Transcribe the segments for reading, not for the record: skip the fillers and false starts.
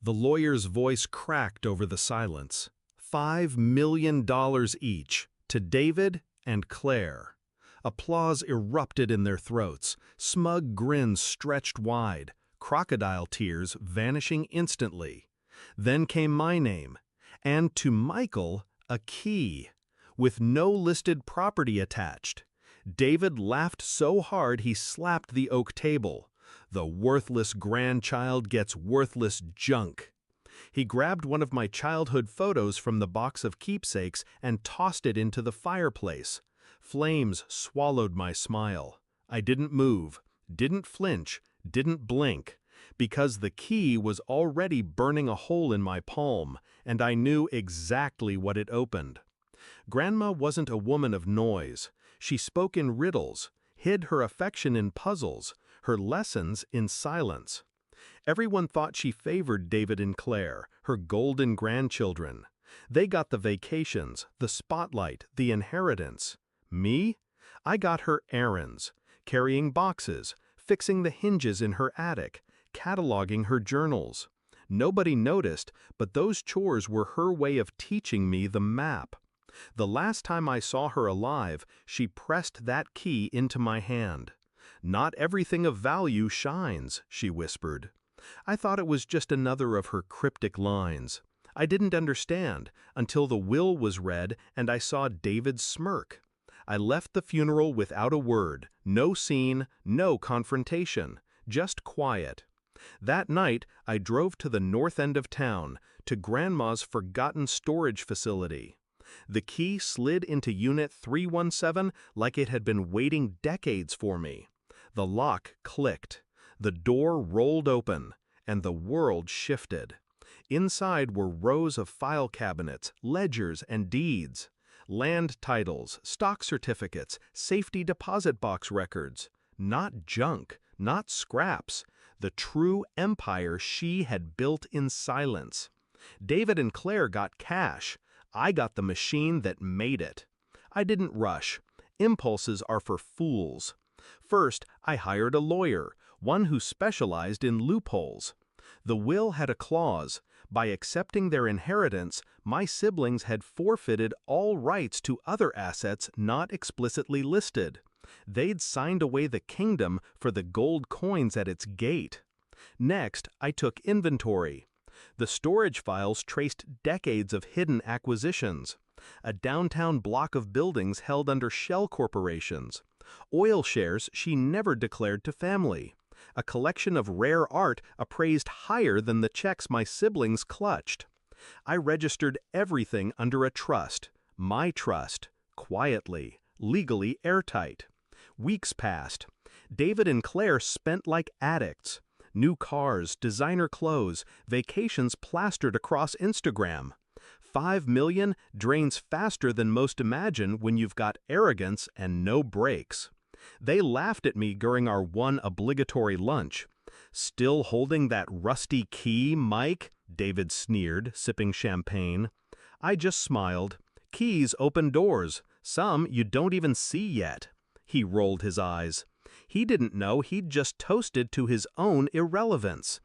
The lawyer's voice cracked over the silence. $5 million each, to David and Claire. Applause erupted in their throats, smug grins stretched wide, crocodile tears vanishing instantly. Then came my name, and to Michael, a key, with no listed property attached. David laughed so hard he slapped the oak table. The worthless grandchild gets worthless junk. He grabbed one of my childhood photos from the box of keepsakes and tossed it into the fireplace. Flames swallowed my smile. I didn't move, didn't flinch, didn't blink, because the key was already burning a hole in my palm, and I knew exactly what it opened. Grandma wasn't a woman of noise. She spoke in riddles, hid her affection in puzzles, her lessons in silence. Everyone thought she favored David and Claire, her golden grandchildren. They got the vacations, the spotlight, the inheritance. Me? I got her errands, carrying boxes, fixing the hinges in her attic, cataloging her journals. Nobody noticed, but those chores were her way of teaching me the map. The last time I saw her alive, she pressed that key into my hand. "Not everything of value shines," she whispered. I thought it was just another of her cryptic lines. I didn't understand until the will was read and I saw David's smirk. I left the funeral without a word, no scene, no confrontation, just quiet. That night, I drove to the north end of town, to Grandma's forgotten storage facility. The key slid into Unit 317 like it had been waiting decades for me. The lock clicked. The door rolled open, and the world shifted. Inside were rows of file cabinets, ledgers, and deeds. Land titles, stock certificates, safety deposit box records. Not junk, not scraps. The true empire she had built in silence. David and Claire got cash. I got the machine that made it. I didn't rush. Impulses are for fools. First, I hired a lawyer, one who specialized in loopholes. The will had a clause. By accepting their inheritance, my siblings had forfeited all rights to other assets not explicitly listed. They'd signed away the kingdom for the gold coins at its gate. Next, I took inventory. The storage files traced decades of hidden acquisitions. A downtown block of buildings held under shell corporations. Oil shares she never declared to family. A collection of rare art appraised higher than the checks my siblings clutched. I registered everything under a trust, my trust, quietly, legally airtight. Weeks passed. David and Claire spent like addicts. New cars, designer clothes, vacations plastered across Instagram. $5 million drains faster than most imagine when you've got arrogance and no brakes. They laughed at me during our one obligatory lunch. "Still holding that rusty key, Mike?" David sneered, sipping champagne. I just smiled. "Keys open doors. Some you don't even see yet." He rolled his eyes. He didn't know he'd just toasted to his own irrelevance.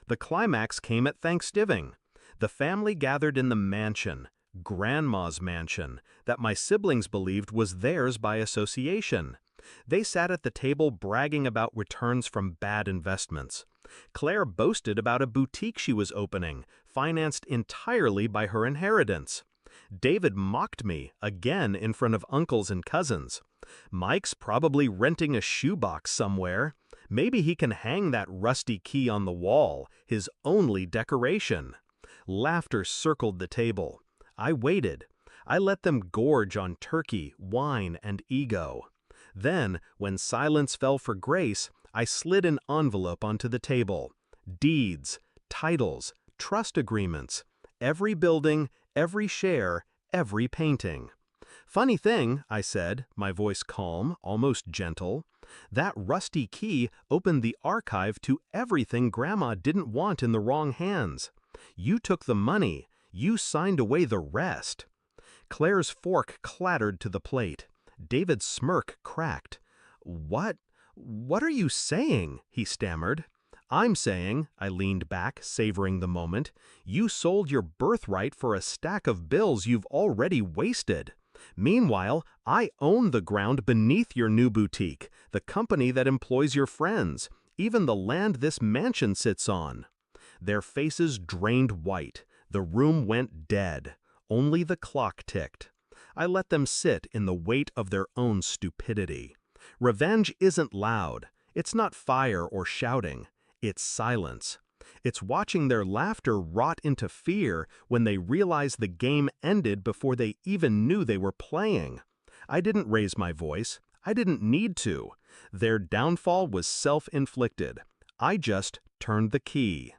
The climax came at Thanksgiving. The family gathered in the mansion, Grandma's mansion, that my siblings believed was theirs by association. They sat at the table bragging about returns from bad investments. Claire boasted about a boutique she was opening, financed entirely by her inheritance. David mocked me, again in front of uncles and cousins. Mike's probably renting a shoebox somewhere. Maybe he can hang that rusty key on the wall, his only decoration. Laughter circled the table. I waited. I let them gorge on turkey, wine, and ego. Then, when silence fell for grace, I slid an envelope onto the table. Deeds, titles, trust agreements. Every building, every share, every painting. "Funny thing," I said, my voice calm, almost gentle. "That rusty key opened the archive to everything Grandma didn't want in the wrong hands. You took the money. You signed away the rest." Claire's fork clattered to the plate. David's smirk cracked. What are you saying?" he stammered. I'm saying, I leaned back, savoring the moment, you sold your birthright for a stack of bills you've already wasted. Meanwhile, I own the ground beneath your new boutique, the company that employs your friends, even the land this mansion sits on. Their faces drained white. The room went dead. Only the clock ticked. I let them sit in the weight of their own stupidity. Revenge isn't loud. It's not fire or shouting. It's silence. It's watching their laughter rot into fear when they realize the game ended before they even knew they were playing. I didn't raise my voice. I didn't need to. Their downfall was self-inflicted. I just turned the key.